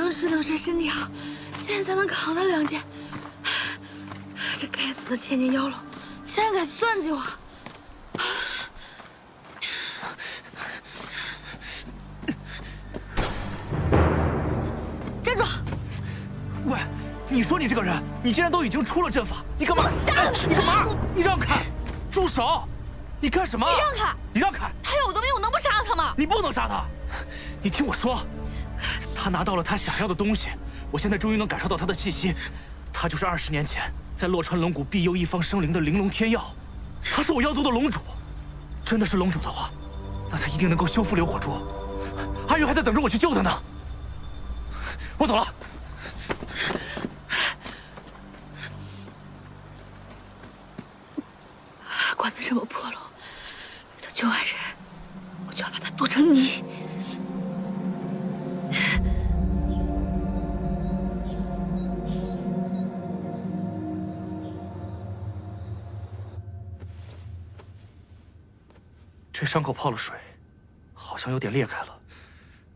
能吃能睡，身体好，现在才能扛得2件。这该死的千年妖龙，竟然敢算计我！站住！喂，你说你这个人，你既然都已经出了阵法，你干嘛？我杀了他！你干嘛？你让开！住手！你干什么？你让开！你让开！他有东西，我能不杀了他吗？你不能杀他！你听我说，他拿到了他想要的东西，我现在终于能感受到他的气息。他就是20年前在洛川龙谷庇佑一方生灵的玲珑天耀，他是我妖族的龙主。真的是龙主的话，那他一定能够修复流火珠。阿云还在等着我去救他呢。我走了。管他什么破龙，他救爱人，我就要把他剁成泥。这伤口泡了水，好像有点裂开了。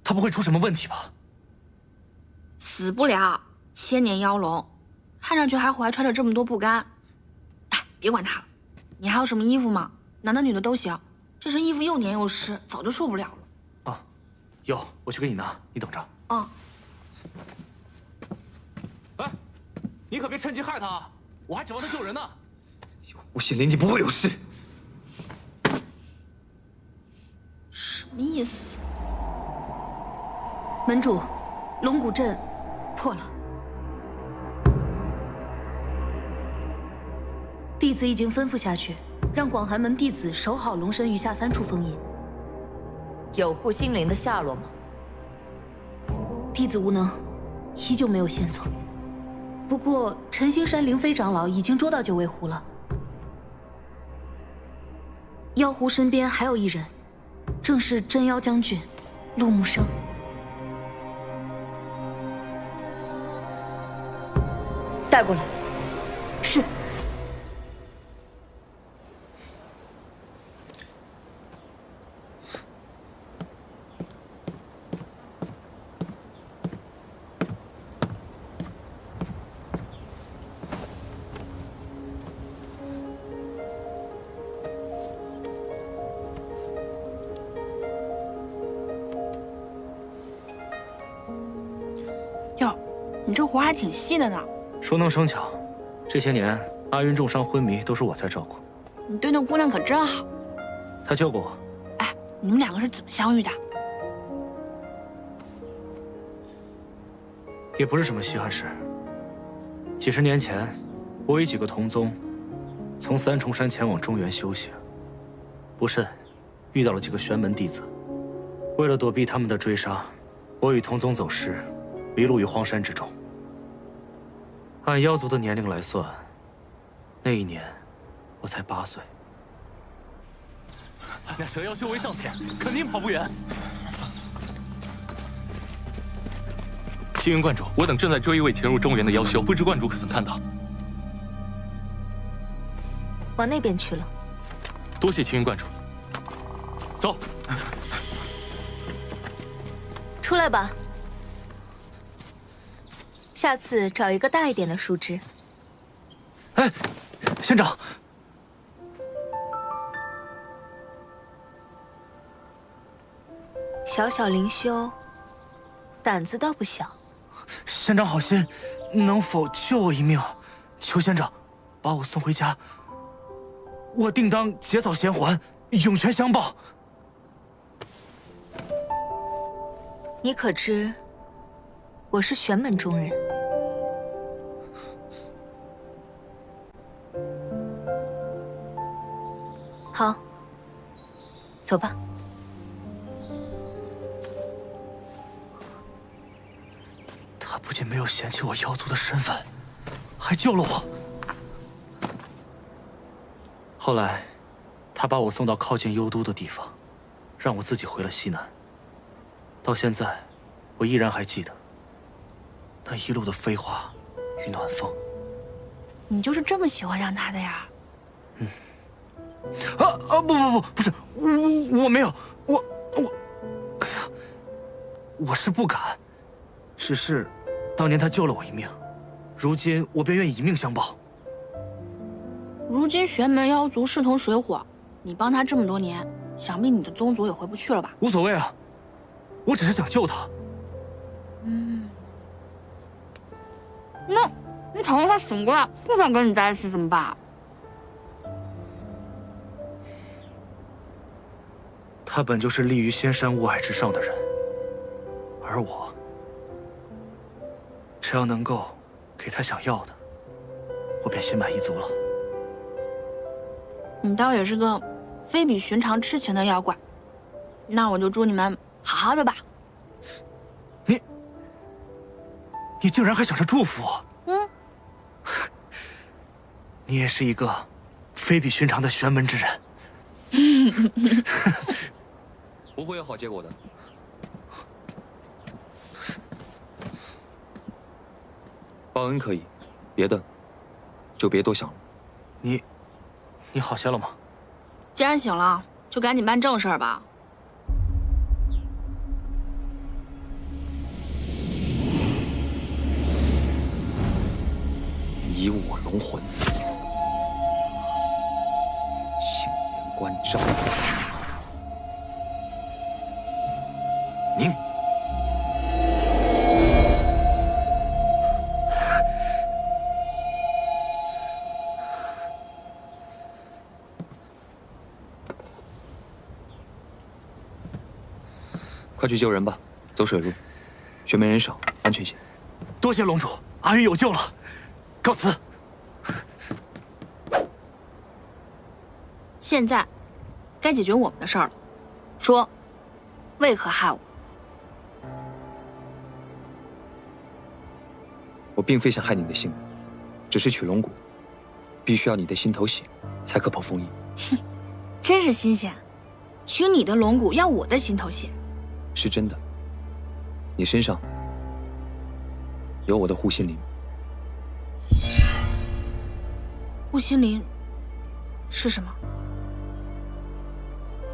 他不会出什么问题吧？死不了，千年妖龙，看上去还怀揣着这么多不甘。哎，别管他了。你还有什么衣服吗？男的女的都行。这身衣服又黏又湿，早就受不了了。啊，有，我去给你拿，你等着。嗯。哎，你可别趁机害他啊！我还指望他救人呢。有胡心林，你不会有事。什么意思？门主，龙骨阵破了。弟子已经吩咐下去，让广寒门弟子守好龙神余下3处封印。有护心灵的下落吗？弟子无能，依旧没有线索。不过陈星山灵飞长老已经捉到9尾狐了。妖狐身边还有1人，正是真妖将军陆木生。带过来。是。哟，你这活还挺细的呢。熟能生巧，这些年阿云重伤昏迷都是我在照顾。你对那姑娘可真好。她救过我。哎，你们2个是怎么相遇的？也不是什么稀罕事。几十年前，我与几个同宗从三重山前往中原修行，不慎遇到了几个玄门弟子。为了躲避他们的追杀，我与同宗走失，迷路于荒山之中。按妖族的年龄来算，那一年我才8岁。那蛇妖修为尚浅，肯定跑不远。青云观主，我等正在追一位潜入中原的妖修，不知观主可曾看到？往那边去了。多谢青云观主。走。出来吧。下次找一个大一点的树枝。哎，仙长。小小灵修，胆子倒不小。仙长好心，能否救我一命？求仙长把我送回家，我定当结草衔环，涌泉相报。你可知，我是玄门中人。好，走吧。他不仅没有嫌弃我妖族的身份，还救了我。后来，他把我送到靠近幽都的地方，让我自己回了西南。到现在，我依然还记得那一路的飞花与暖风。你就是这么喜欢上他的呀？嗯。不是，我没有，哎呀，我是不敢。只是，当年他救了我一命，如今我便愿以命相报。如今玄门妖族势同水火，你帮他这么多年，想必你的宗族也回不去了吧？无所谓啊，我只是想救他。那，你倘若他醒过来，不想跟你在一起怎么办？他本就是立于仙山雾霭之上的人，而我，只要能够给他想要的，我便心满意足了。你倒也是个非比寻常痴情的妖怪，那我就祝你们好好的吧。你竟然还想着祝福我？嗯，你也是一个非比寻常的玄门之人。不会有好结果的。报恩可以，别的就别多想了。你好些了吗？既然醒了，就赶紧办正事儿吧。以我龙魂，青莲关照死。宁，快去救人吧，走水路，玄门人少，安全些。多谢龙主，阿云有救了，告辞。现在，该解决我们的事儿了。说，为何害我？我并非想害你的性命，只是取龙骨，必须要你的心头血，才可破封印。真是新鲜，取你的龙骨要我的心头血。是真的，你身上有我的护心灵。护心灵是什么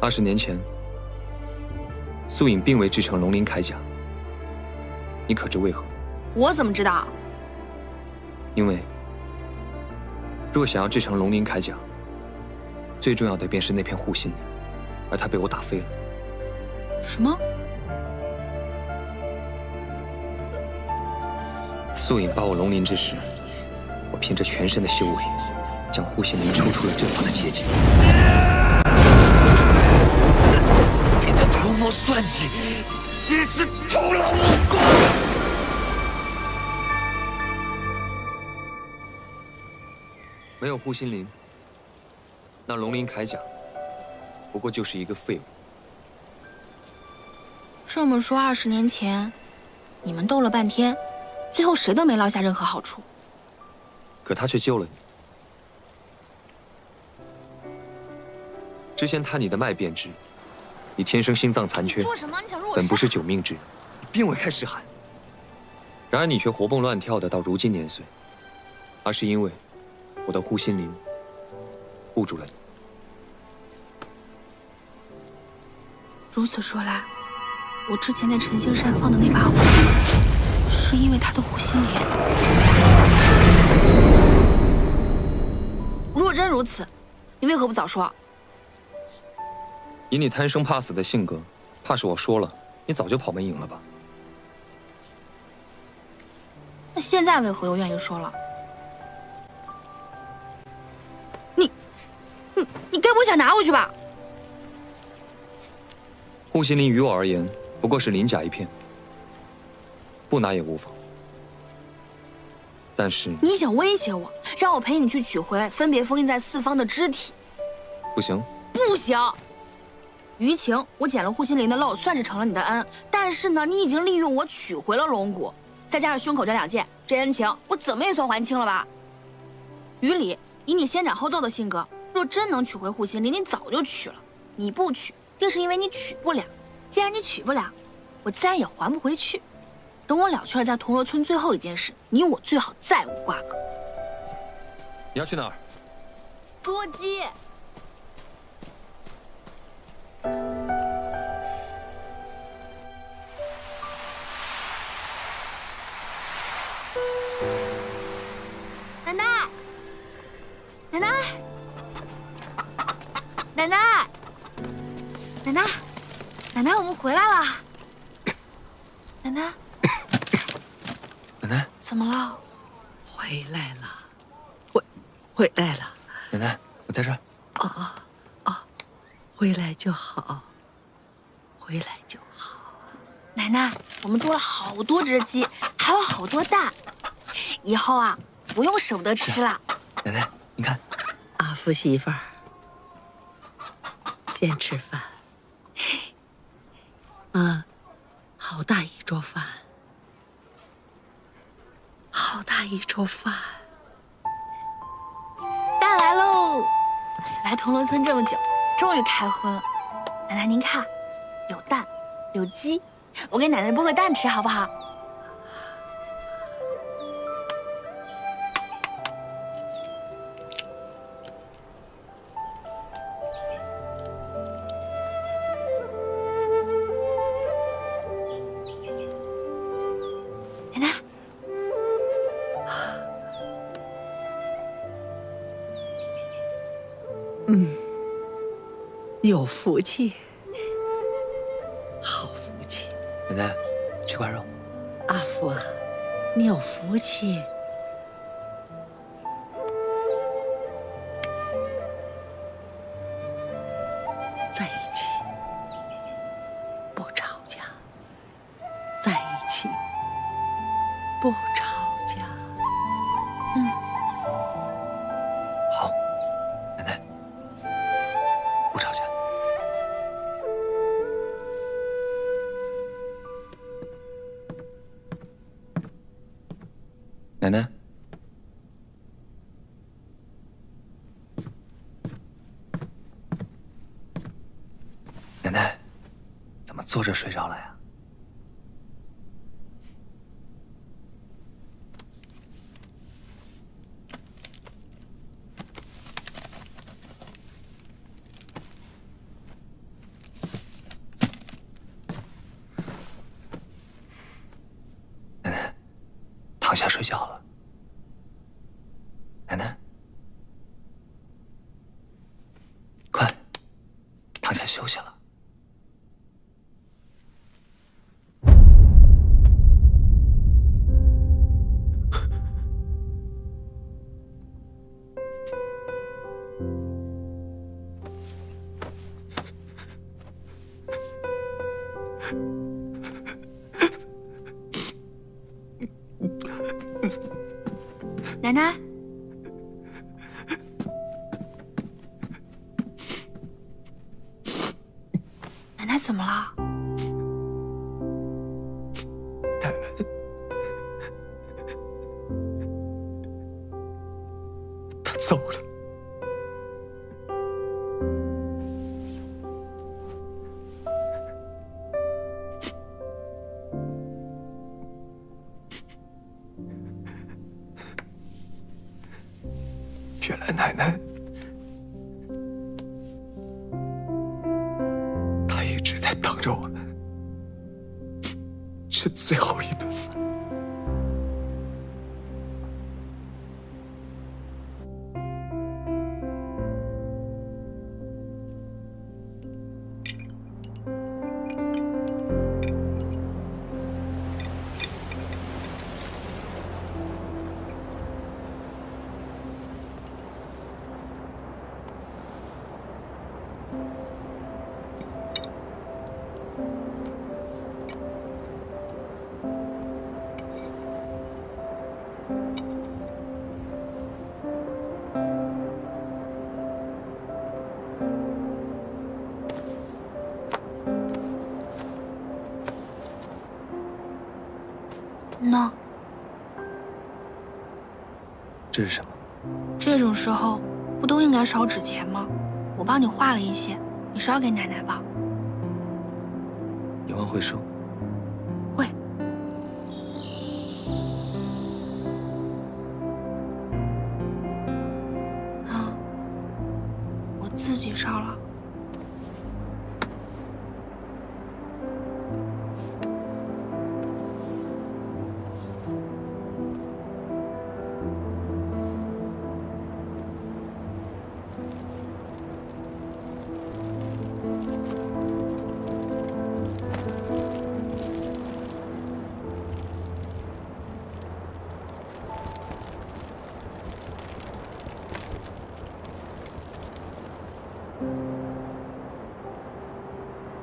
20年前，素隐并未制成龙鳞铠甲，你可知为何？我怎么知道？因为若想要制成龙鳞铠甲，最重要的便是那片护心灵，而它被我打飞了。什么？素隐把我龙鳞之时，我凭着全身的修为，将护心灵抽出了阵法的结界。你的图谋算计，皆是徒劳无功。没有护心灵，那龙鳞铠甲不过就是一个废物。这么说，20年前，你们斗了半天，最后谁都没落下任何好处。可他却救了你。之前探你的脉便知，你天生心脏残缺，做什么？你想说我本不是9命之人，并未开始喊。然而你却活蹦乱跳的到如今年岁，而是因为我的护心灵护住了你。如此说来，我之前在晨星山放的那把火，是因为他的护心灵。若真如此，你为何不早说？以你贪生怕死的性格，怕是我说了，你早就跑门营了吧？那现在为何又愿意说了？你该不会想拿回去吧？护心灵于我而言，不过是鳞甲一片，不拿也无妨。但是你想威胁我，让我陪你去取回分别封印在四方的肢体？不行，不行！于情，我捡了护心灵的漏，算是成了你的恩。但是呢，你已经利用我取回了龙骨，再加上胸口这2件，这恩情我怎么也算还清了吧？于理，以你先斩后奏的性格，若真能取回护心灵，你早就取了。你不取，定是因为你取不了。既然你取不了，我自然也还不回去。等我了却了在铜锣村最后一件事，你我最好再无瓜葛。你要去哪儿？捉鸡。奶奶，奶奶，奶奶，奶奶，我们回来了。奶奶，奶奶，怎么了？回来了，回来了。奶奶，我在这儿。回来就好，回来就好。奶奶，我们捉了好多只鸡，还有好多蛋，以后啊，不用舍不得吃了。奶奶，你看，阿福媳妇儿，先吃饭。好大一桌饭，好大一桌饭。蛋来喽！来铜锣村这么久，终于开荤了。奶奶您看，有蛋，有鸡，我给奶奶剥个蛋吃好不好？奶奶，有福气，好福气。奶奶，吃块肉。阿福啊，你有福气。在一起，不吵架。在一起，不吵架。好，奶奶，不吵架。奶奶，奶奶，怎么坐着睡着了呀？奶奶，躺下睡觉了。奶奶，快，躺下休息了。奶奶，奶奶怎么了？奶奶，他走了。原来奶奶，她一直在等着我们吃最后一顿饭。那这是什么？这种时候不都应该烧纸钱吗？我帮你画了一些，你烧给奶奶吧。你会会收？会。啊，我自己烧了。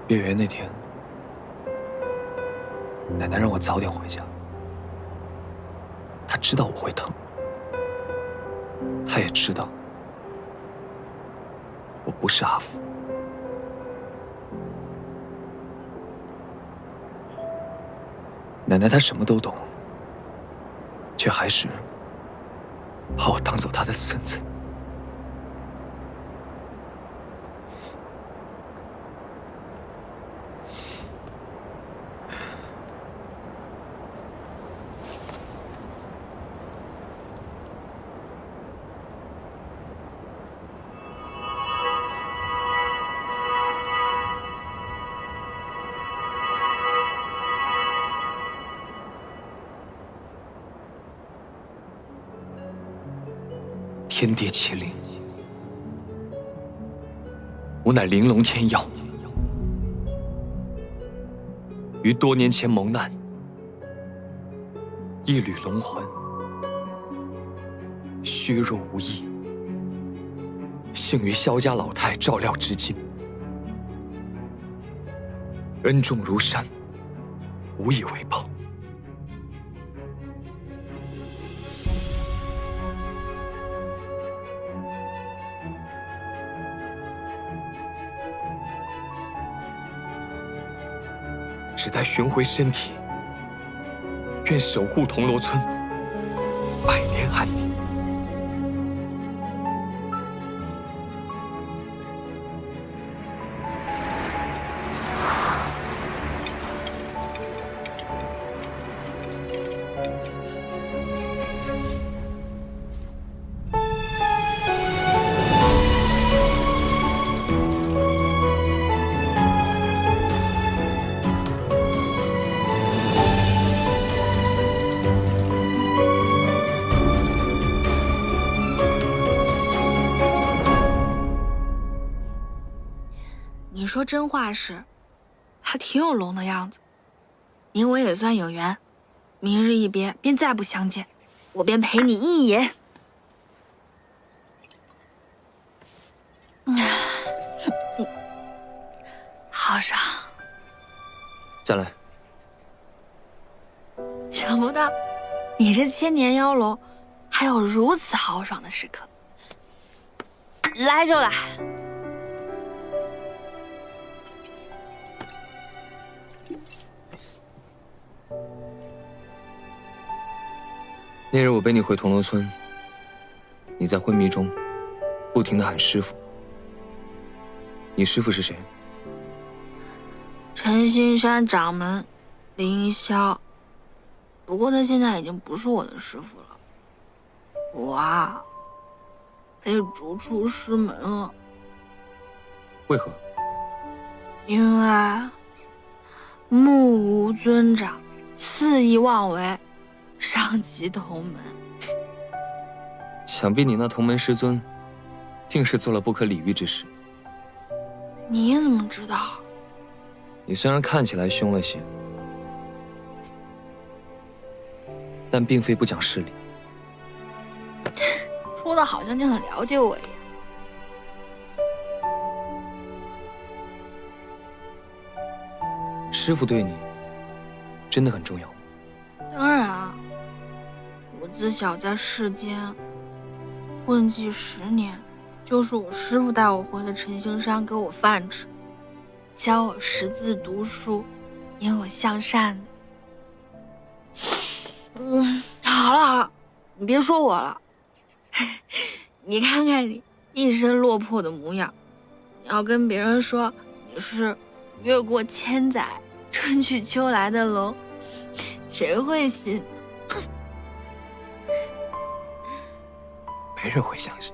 月圆那天，奶奶让我早点回家。她知道我会疼，她也知道我不是阿福。奶奶她什么都懂，却还是把我当做她的孙子。天地麒麟，我乃玲珑天妖，于多年前蒙难，一缕龙魂，虚弱无益，幸于萧家老太照料至今，恩重如山，无以为报。只待寻回身体，愿守护铜锣村百年安宁。你说真话时，还挺有龙的样子。你我也算有缘，明日一别，便再不相见，我便陪你一夜。好爽！再来。想不到，你这千年妖龙，还有如此豪爽的时刻。来就来。那日我背你回铜锣村，你在昏迷中不停地喊师傅。你师傅是谁？陈星山掌门凌霄，不过他现在已经不是我的师傅了。我啊，被逐出师门了。为何？因为目无尊长，肆意妄为，伤及同门。想必你那同门师尊，定是做了不可理喻之事。你怎么知道？你虽然看起来凶了些，但并非不讲事理。说的好像你很了解我一样。师傅对你真的很重要吗？当然啊，我自小在世间混迹10年，就是我师傅带我回的陈星山给我饭吃，教我识字读书，引我向善的。好了，你别说我了。你看看你一身落魄的模样，你要跟别人说你是越过千载春去秋来的龙，谁会信？没人会相信。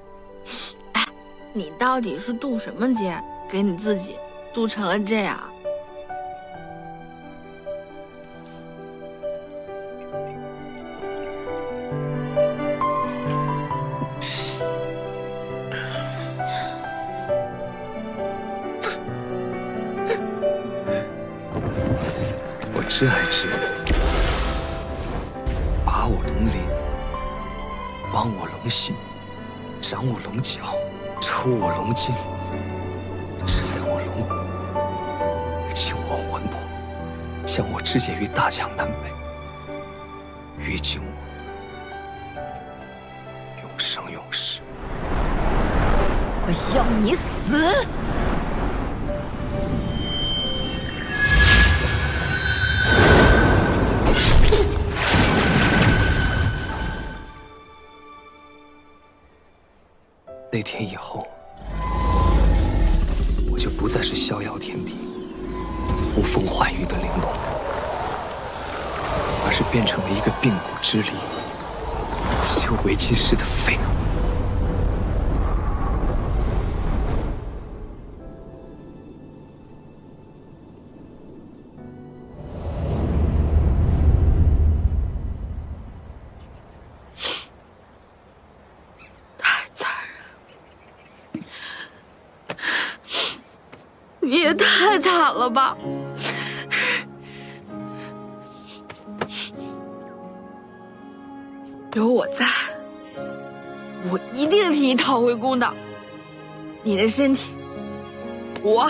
哎，你到底是渡什么劫，给你自己渡成了这样？我知爱之人，拔我龙鳞，剜我龙心，斩我龙角，抽我龙筋，吃了我龙骨，倾我魂魄，将我肢解于大江南北，于今我永生永世。我要你死！那天以后，我就不再是逍遥天地、呼风唤雨的玲珑，而是变成了一个病骨之力、修为尽失的废物。你也太惨了吧！有我在，我一定替你讨回公道。你的身体，我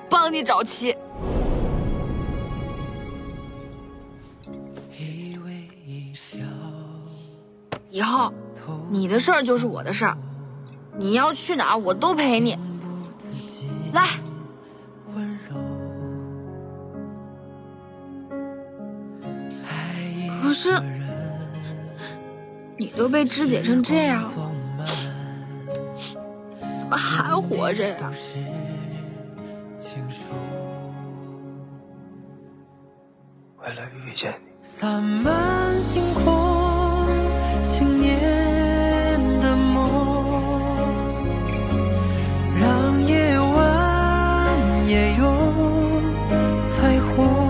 帮你找齐。以后你的事儿就是我的事儿，你要去哪儿我都陪你。来。可是，你都被肢解成这样，怎么还活着呀？为了遇见你。洒满星空，信念的梦，让夜晚也有彩虹。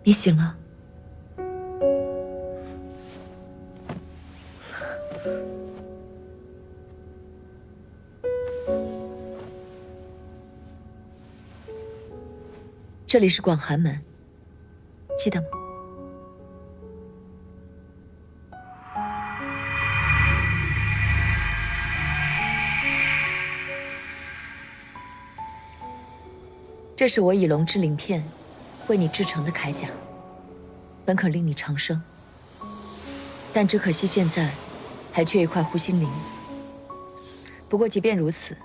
你醒了。这里是广寒门，记得吗？这是我以龙之鳞片为你制成的铠甲，本可令你长生，但只可惜现在还缺一块护心灵。不过即便如此，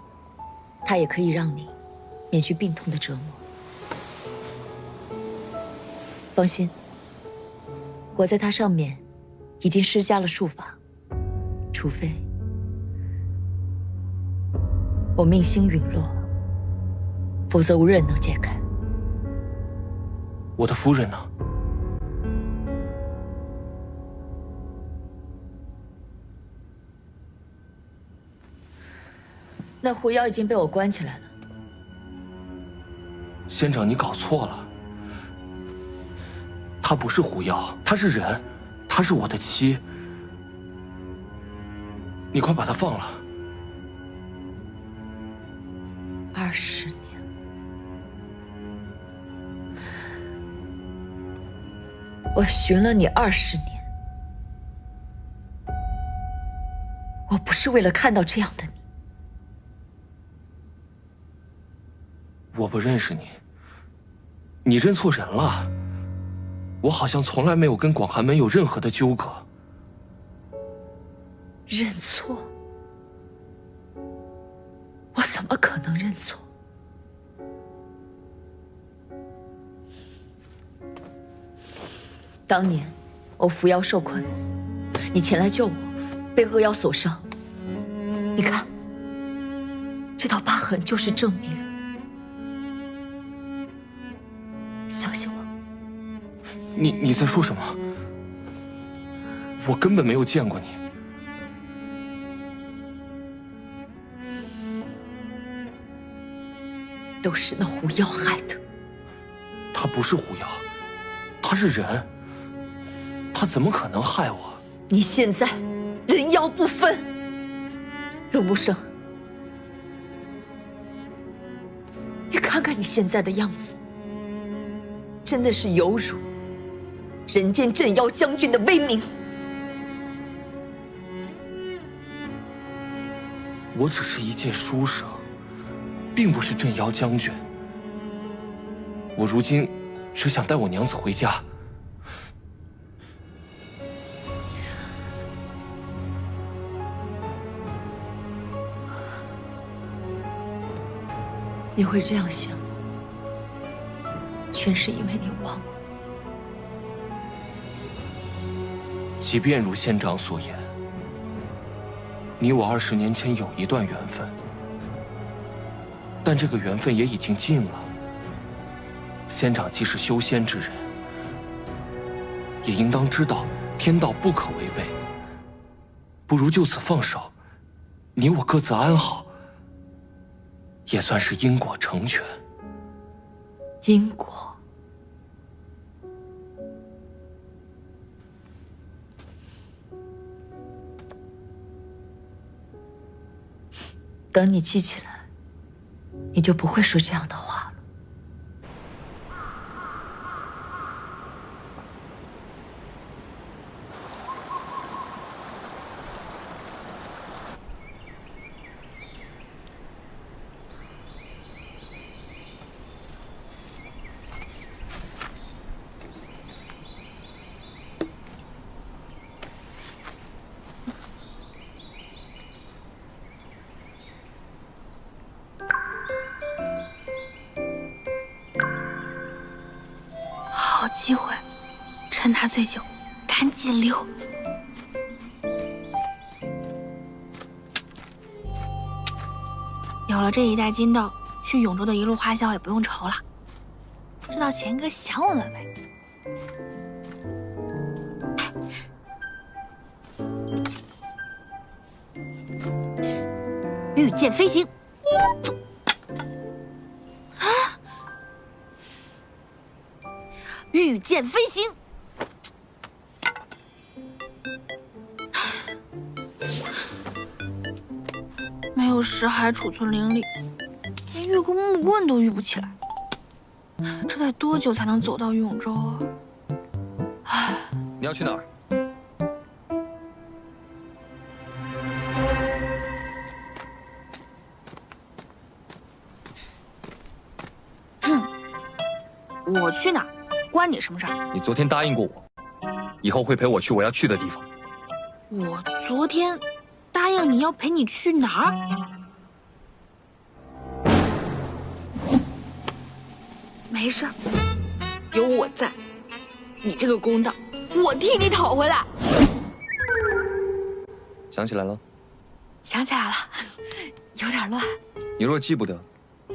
它也可以让你免去病痛的折磨。放心，我在它上面已经施加了术法，除非我命星陨落，否则无人能解开。我的夫人呢？那狐妖已经被我关起来了。仙长，你搞错了。她不是狐妖，她是人，她是我的妻。你快把她放了。20年，我寻了你20年，我不是为了看到这样的你。我不认识你，你认错人了。我好像从来没有跟广寒门有任何的纠葛。认错？我怎么可能认错？当年我伏妖受困，你前来救我，被恶妖所伤。你看，这道疤痕就是证明。相信我。你在说什么？我根本没有见过你。都是那狐妖害的。他不是狐妖，他是人，他怎么可能害我？你现在人妖不分，陆木生，你看看你现在的样子，真的是有辱人间镇妖将军的威名。我只是一介书生，并不是镇妖将军。我如今只想带我娘子回家。你会这样想，全是因为你忘了。即便如县长所言，你我20年前有一段缘分，但这个缘分也已经尽了。县长既是修仙之人，也应当知道天道不可违背，不如就此放手，你我各自安好，也算是因果成全。因果，等你记起来，你就不会说这样的话了。好机会，趁他醉酒，赶紧溜。有了这一袋金豆，去永州的一路花销也不用愁了。知道钱哥想我了没？御剑飞行。御剑飞行，没有石海储存灵力，连御空木棍都御不起来，这得多久才能走到永州啊？唉，你要去哪儿？我去哪儿？关你什么事儿？你昨天答应过我，以后会陪我去我要去的地方。我昨天答应你要陪你去哪儿？没事儿，有我在，你这个公道，我替你讨回来。想起来了？想起来了，有点乱。你若记不得，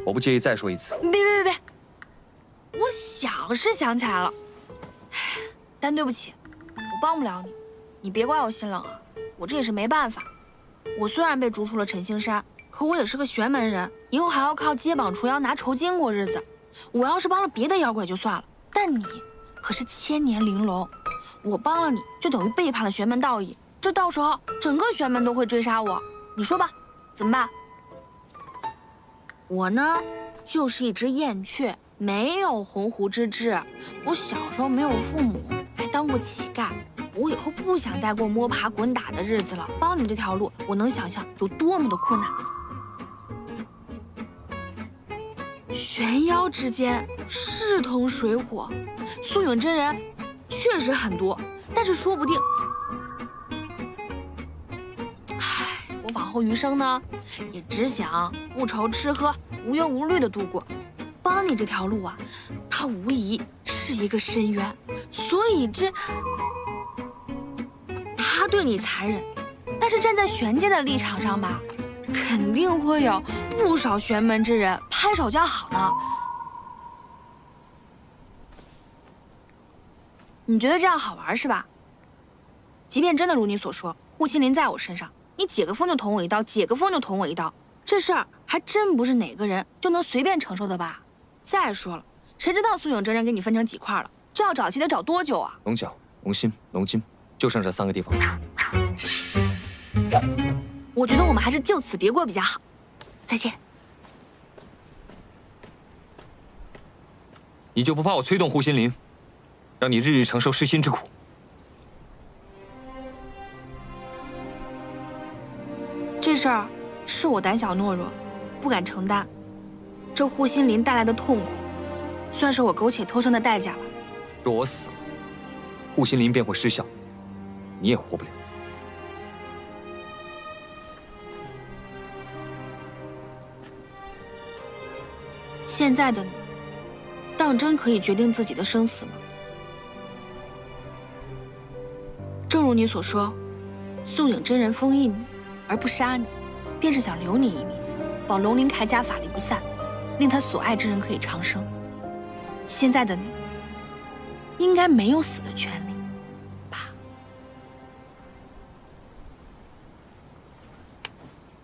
我不介意再说一次。别！我想是想起来了，但对不起，我帮不了你，你别怪我心冷啊，我这也是没办法。我虽然被逐出了陈星山，可我也是个玄门人，以后还要靠接榜除妖拿酬金过日子。我要是帮了别的妖怪就算了，但你可是千年玲珑，我帮了你就等于背叛了玄门道义，这到时候整个玄门都会追杀我，你说吧，怎么办？我呢，就是一只燕雀。没有鸿鹄之志，我小时候没有父母，还当过乞丐。我以后不想再过摸爬滚打的日子了。帮你这条路，我能想象有多么的困难。玄妖之间势同水火，素永真人确实很多，但是说不定，我往后余生呢，也只想不愁吃喝，无忧无虑的度过。帮你这条路啊，它无疑是一个深渊，所以他对你残忍，但是站在玄界的立场上吧，肯定会有不少玄门之人拍手叫好的。你觉得这样好玩是吧？即便真的如你所说，护心灵在我身上，你解个封就捅我一刀，解个封就捅我一刀，这事儿还真不是哪个人就能随便承受的吧？再说了，谁知道苏永真人给你分成几块了？这要找钱得找多久啊？龙角、龙心、龙筋，就剩这3个地方。我觉得我们还是就此别过比较好。再见。你就不怕我催动护心灵，让你日日承受失心之苦？这事儿是我胆小懦弱，不敢承担。这护心灵带来的痛苦，算是我苟且偷生的代价吧。若我死了，护心灵便会失效，你也活不了。现在的你，当真可以决定自己的生死吗？正如你所说，素影真人封印你，而不杀你，便是想留你一命，保龙鳞铠甲法力不散，令他所爱之人可以长生。现在的你，应该没有死的权利吧？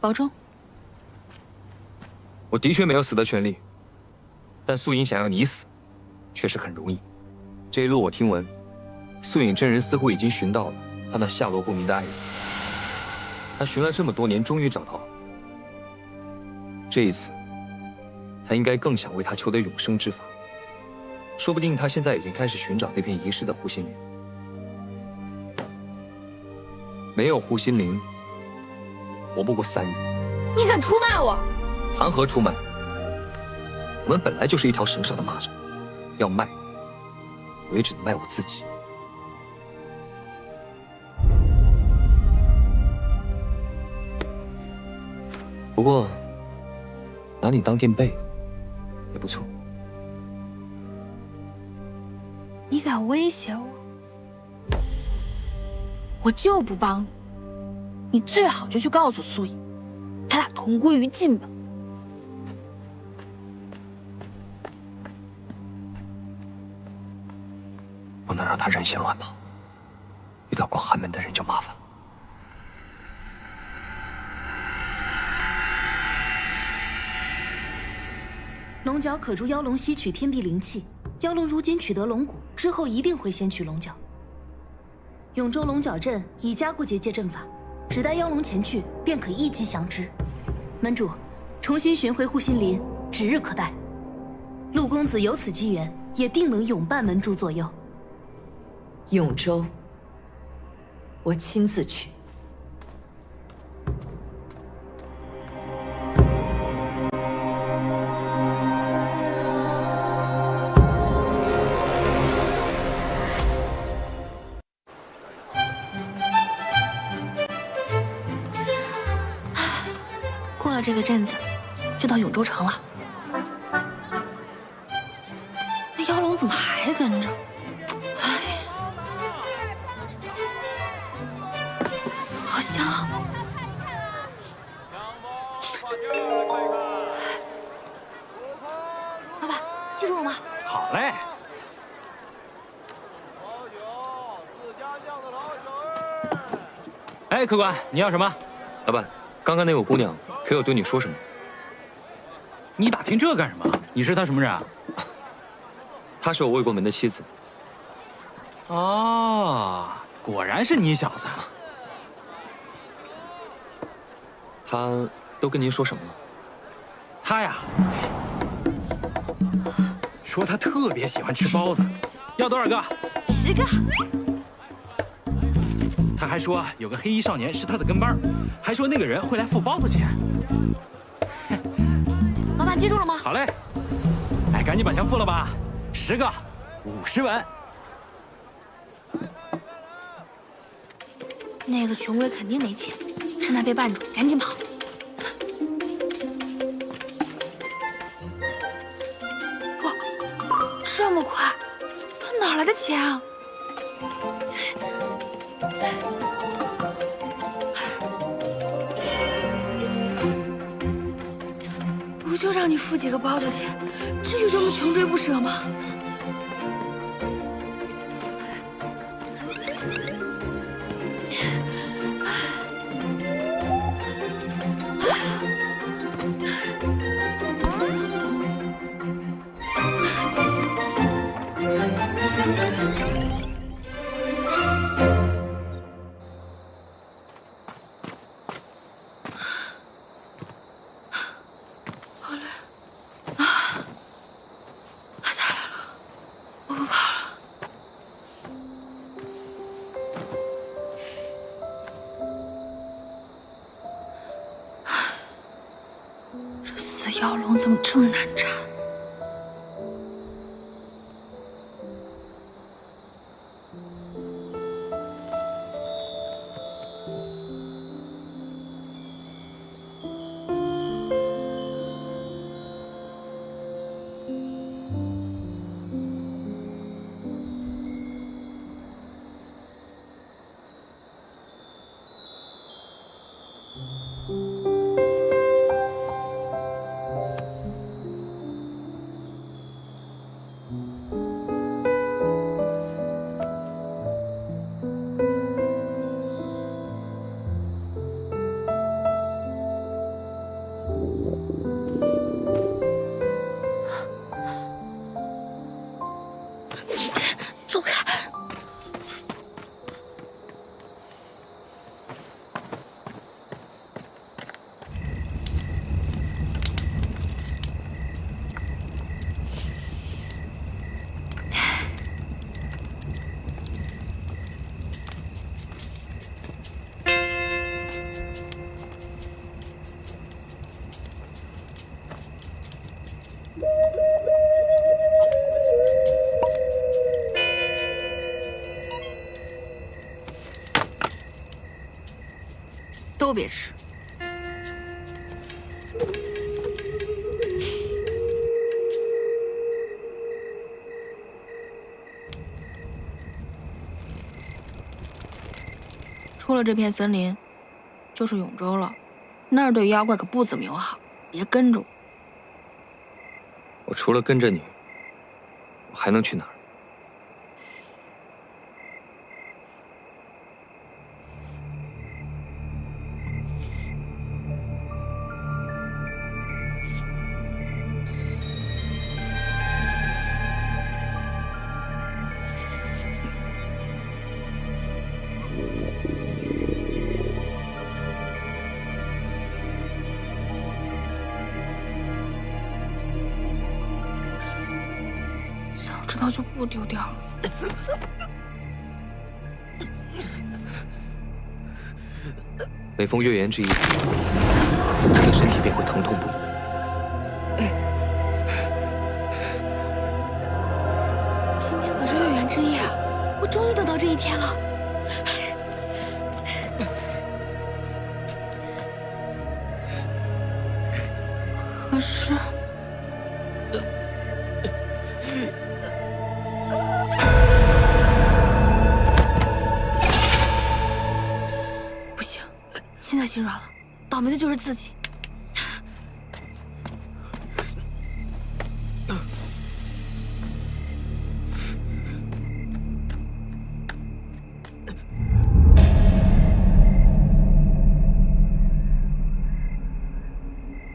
保重。我的确没有死的权利，但素影想要你死，确实很容易。这一路我听闻，素影真人似乎已经寻到了他那下落不明的爱人。他寻了这么多年，终于找到了。这一次，他应该更想为他求得永生之法。说不定他现在已经开始寻找那片遗失的护心灵。没有护心灵，活不过3日。你敢出卖我？谈何出卖？我们本来就是一条绳上的蚂蚱，要卖，我也只能卖我自己。不过，拿你当垫背也不错。你敢威胁我，我就不帮你。你最好就去告诉素影，他俩同归于尽吧。不能让他人心乱跑，遇到广寒门的人就麻烦了。龙角可助妖龙吸取天地灵气，妖龙如今取得龙骨之后，一定会先取龙角。永州龙角阵已加固结界阵法，只待妖龙前去，便可一击降之。门主，重新寻回护心林，指日可待。陆公子有此机缘，也定能永伴门主左右。永州，我亲自去。过了这个镇子，就到永州城了。那妖龙怎么还跟着？好香啊！老板，记住了吗？好嘞。哎，客官，你要什么？老板，刚刚那位姑娘可有对你说什么？你打听这干什么？你是她什么人啊？她是我未过门的妻子。哦，果然是你小子。她都跟您说什么了？她呀，说她特别喜欢吃包子，要多少个？10个。他还说有个黑衣少年是他的跟班，还说那个人会来付包子钱。老板记住了吗？好嘞，哎，赶紧把钱付了吧，10个，50文。那个穷鬼肯定没钱，趁他被绊住，赶紧跑。哇，这么快，他哪来的钱啊？不就让你付几个包子钱，至于这么穷追不舍吗？妖龙怎么这么难缠？走开！都别吃。出了这片森林，就是永州了。那儿对妖怪可不怎么友好，别跟着我。我除了跟着你，我还能去哪儿？早知道就不丢掉了。每逢月圆之夜，他的身体便会疼痛不已。今天可是月圆之夜啊！我终于等到这一天了。可是，不行，现在心软了，倒霉的就是自己。